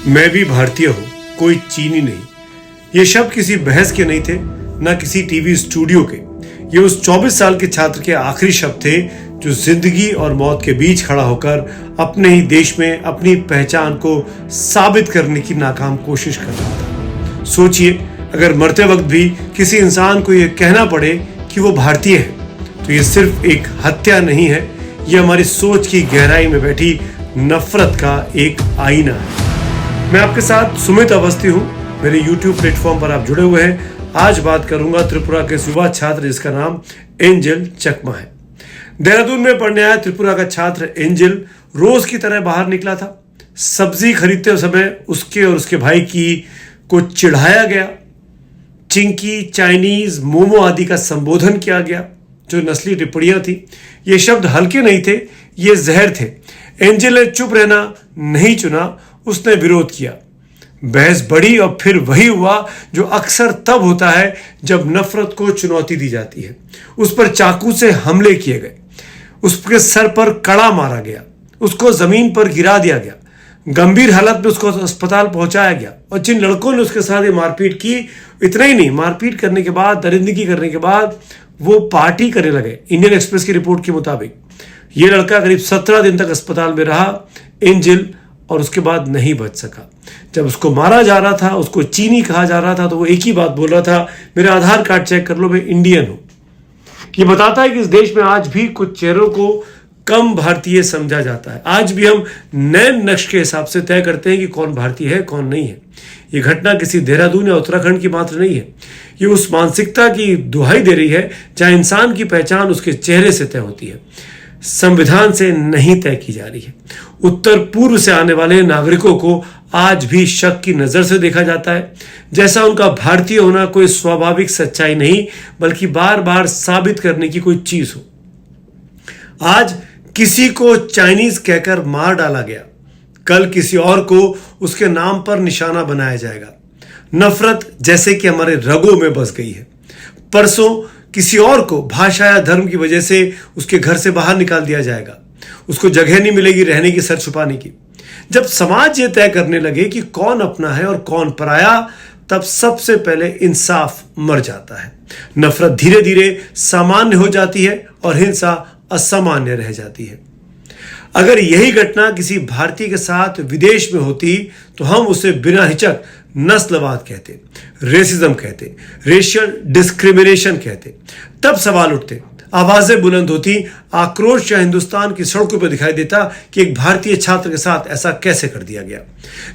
मैं भी भारतीय हूँ, कोई चीनी नहीं। ये शब्द किसी बहस के नहीं थे, न किसी टीवी स्टूडियो के। ये उस 24 साल के छात्र के आखिरी शब्द थे जो जिंदगी और मौत के बीच खड़ा होकर अपने ही देश में अपनी पहचान को साबित करने की नाकाम कोशिश कर रहा था। सोचिए, अगर मरते वक्त भी किसी इंसान को यह कहना पड़े कि वो भारतीय है, तो ये सिर्फ एक हत्या नहीं है, ये हमारी सोच की गहराई में बैठी नफरत का एक आईना है। मैं आपके साथ सुमित अवस्थी हूँ। मेरे YouTube प्लेटफॉर्म पर आप जुड़े हुए हैं। आज बात करूंगा त्रिपुरा के युवा छात्र जिसका नाम एंजल चकमा है। देहरादून में पढ़ने आया त्रिपुरा का छात्र एंजल रोज की तरह बाहर निकला था। सब्जी खरीदते समय उसके और उसके भाई को चिढ़ाया गया। चिंकी, चाइनीज, मोमो आदि का संबोधन किया गया। जो नस्ली टिप्पणियां थी, ये शब्द हल्के नहीं थे, ये जहर थे। एंजल ने चुप रहना नहीं चुना, उसने विरोध किया। बहस बढ़ी और फिर वही हुआ जो अक्सर तब होता है जब नफरत को चुनौती दी जाती है। उस पर चाकू से हमले किए गए, उसके सर पर कड़ा मारा गया, उसको जमीन पर गिरा दिया गया, गंभीर हालत में उसको अस्पताल पहुंचाया गया। और जिन लड़कों ने उसके साथ मारपीट की, इतना ही नहीं, मारपीट करने के बाद, दरिंदगी करने के बाद वो पार्टी करने लगे। इंडियन एक्सप्रेस की रिपोर्ट के मुताबिक ये लड़का करीब 17 दिन तक अस्पताल में रहा, एंजल, और उसके बाद नहीं बच सका। जब उसको मारा जा रहा था, उसको चीनी कहा जा रहा था, तो वो एक ही बात बोल रहा था, मेरा आधार कार्ड चेक कर लो, मैं इंडियन हूं। ये बताता है कि इस देश में आज भी कुछ चेहरों को कम भारतीय समझा जाता है। आज भी हम नए नक्श के हिसाब से तय करते हैं कि कौन भारतीय है, कौन नहीं है। ये घटना किसी देहरादून या उत्तराखंड की मात्र नहीं है। ये उस मानसिकता की दुहाई दे रही है जहां इंसान की पहचान उसके चेहरे से तय होती है, संविधान से नहीं तय की जा रही है। उत्तर पूर्व से आने वाले नागरिकों को आज भी शक की नजर से देखा जाता है, जैसा उनका भारतीय होना कोई स्वाभाविक सच्चाई नहीं, बल्कि बार बार साबित करने की कोई चीज हो। आज किसी को चाइनीज कहकर मार डाला गया, कल किसी और को उसके नाम पर निशाना बनाया जाएगा। नफरत जैसे कि हमारे रगों में बस गई है। परसों किसी और को भाषा या धर्म की वजह से उसके घर से बाहर निकाल दिया जाएगा। उसको जगह नहीं मिलेगी रहने की, सर छुपाने की। जब समाज ये तय करने लगे कि कौन अपना है और कौन पराया, तब सबसे पहले इंसाफ मर जाता है। नफरत धीरे धीरे सामान्य हो जाती है और हिंसा असामान्य रह जाती है। अगर यही घटना किसी भारतीय के साथ विदेश में होती तो हम उसे बिना हिचक नस्लवाद कहते, रेसिज्म कहते, रेशियल डिस्क्रिमिनेशन कहते। तब सवाल उठते, आवाजें बुलंद होती, आक्रोश या हिंदुस्तान की सड़कों पर दिखाई देता कि एक भारतीय छात्र के साथ ऐसा कैसे कर दिया गया।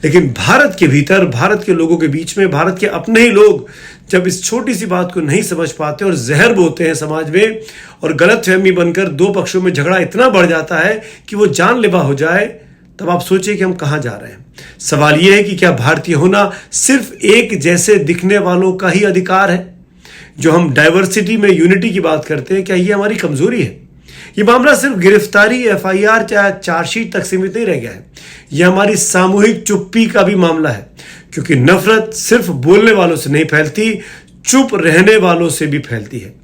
लेकिन भारत के भीतर, भारत के लोगों के बीच में, भारत के अपने ही लोग जब इस छोटी सी बात को नहीं समझ पाते और जहर बोते हैं समाज में, और गलतफहमी बनकर दो पक्षों में झगड़ा इतना बढ़ जाता है कि वो जानलेवा हो जाए, तब आप सोचिए कि हम कहां जा रहे हैं। सवाल यह है कि क्या भारतीय होना सिर्फ एक जैसे दिखने वालों का ही अधिकार है? जो हम डाइवर्सिटी में यूनिटी की बात करते हैं, क्या ये हमारी कमजोरी है? ये मामला सिर्फ गिरफ्तारी, FIR या चार्जशीट तक सीमित नहीं रह गया है। यह हमारी सामूहिक चुप्पी का भी मामला है, क्योंकि नफरत सिर्फ बोलने वालों से नहीं फैलती, चुप रहने वालों से भी फैलती है।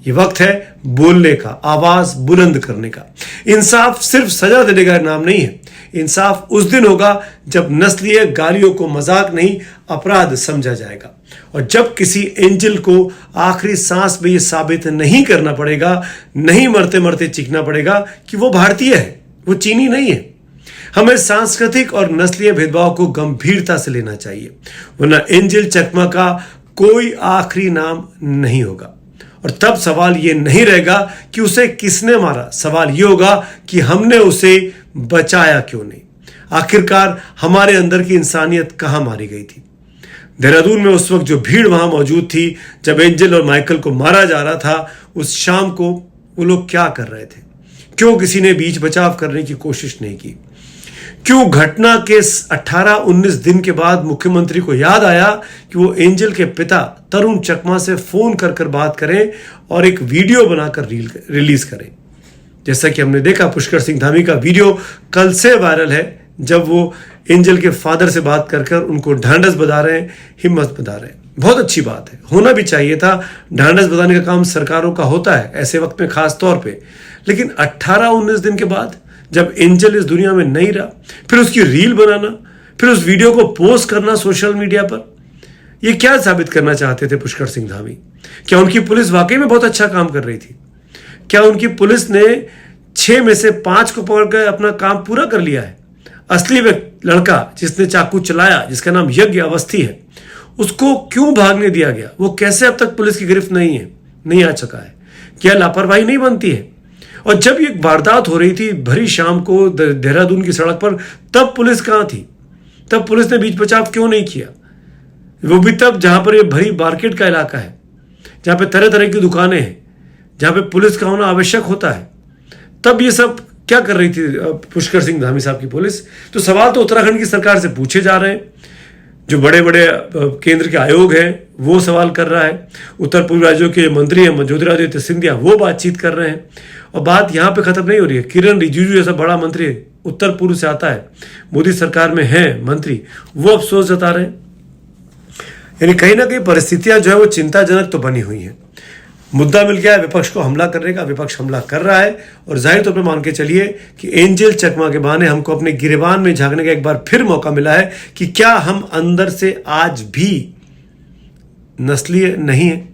ये वक्त है बोलने का, आवाज बुलंद करने का। इंसाफ सिर्फ सजा देने का नाम नहीं है। इंसाफ उस दिन होगा जब नस्लीय गालियों को मजाक नहीं, अपराध समझा जाएगा। और जब किसी एंजल को आखिरी सांस में यह साबित नहीं करना पड़ेगा, नहीं मरते मरते चीखना पड़ेगा कि वो भारतीय है, वो चीनी नहीं है। हमें सांस्कृतिक और नस्लीय भेदभाव को गंभीरता से लेना चाहिए, वरना एंजल चकमा का कोई आखिरी नाम नहीं होगा। और तब सवाल यह नहीं रहेगा कि उसे किसने मारा, सवाल यह होगा कि हमने उसे बचाया क्यों नहीं। आखिरकार हमारे अंदर की इंसानियत कहां मारी गई थी? देहरादून में उस वक्त जो भीड़ वहां मौजूद थी, जब एंजल और माइकल को मारा जा रहा था, उस शाम को वो लोग क्या कर रहे थे? क्यों किसी ने बीच बचाव करने की कोशिश नहीं की? क्यों घटना के 18-19 दिन के बाद मुख्यमंत्री को याद आया कि वो एंजल के पिता तरुण चकमा से फोन कर बात करें और एक वीडियो बनाकर रिलीज करें? जैसा कि हमने देखा, पुष्कर सिंह धामी का वीडियो कल से वायरल है, जब वो एंजल के फादर से बात कर उनको ढांढस बता रहे हैं, हिम्मत बता रहे हैं। बहुत अच्छी बात है, होना भी चाहिए था। ढांढस बताने का काम सरकारों का होता है ऐसे वक्त में खास तौर पे। लेकिन 18-19 दिन के बाद जब एंजल इस दुनिया में नहीं रहा, फिर उसकी रील बनाना, फिर उस वीडियो को पोस्ट करना सोशल मीडिया पर। ये क्या साबित करना चाहते थे पुष्कर सिंह धामी? क्या उनकी पुलिस वाकई में बहुत अच्छा काम कर रही थी? क्या उनकी पुलिस ने 6 में से 5 को पकड़कर अपना काम पूरा कर लिया है? असली लड़का जिसने चाकू चलाया, जिसका नाम यज्ञ अवस्थी है, उसको क्यों भागने दिया गया? वो कैसे अब तक पुलिस की गिरफ्त नहीं आ चुका है? क्या लापरवाही नहीं बनती है? और जब ये वारदात हो रही थी भरी शाम को देहरादून की सड़क पर, तब पुलिस कहां थी? तब पुलिस ने बीच बचाव क्यों नहीं किया? वो भी तब जहां पर ये भरी मार्केट का इलाका है, जहां पे तरह तरह की दुकानें हैं, जहां पे पुलिस का होना आवश्यक होता है। तब ये सब क्या कर रही थी पुष्कर सिंह धामी साहब की पुलिस? तो सवाल तो उत्तराखंड की सरकार से पूछे जा रहे हैं। जो बड़े बड़े केंद्र के आयोग हैं वो सवाल कर रहा है, उत्तर पूर्व राज्यों के मंत्री हैं ज्योतिरादित्य सिंधिया, वो बातचीत कर रहे हैं। और बात यहाँ पे खत्म नहीं हो रही है। किरण रिजिजू जैसा बड़ा मंत्री उत्तर पूर्व से आता है, मोदी सरकार में है मंत्री, वो अफसोस जता रहे हैं। यानी कहीं ना कहीं परिस्थितियां जो है वो चिंताजनक तो बनी हुई हैं। मुद्दा मिल गया है विपक्ष को हमला करने का, विपक्ष हमला कर रहा है। और जाहिर तौर पर मान के चलिए कि एंजल चकमा के बहाने हमको अपने गिरेबान में झांकने का एक बार फिर मौका मिला है कि क्या हम अंदर से आज भी नस्लीय नहीं है,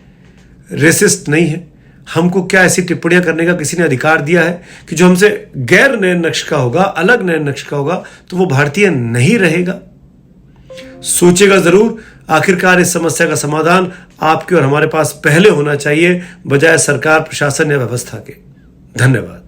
रेसिस्ट नहीं है? हमको क्या ऐसी टिप्पणियां करने का किसी ने अधिकार दिया है कि जो हमसे गैर नयन नक्श का होगा, अलग नयन नक्श का होगा, तो वो भारतीय नहीं रहेगा? सोचेगा जरूर। आखिरकार इस समस्या का समाधान आपके और हमारे पास पहले होना चाहिए, बजाय सरकार, प्रशासन या व्यवस्था के। धन्यवाद।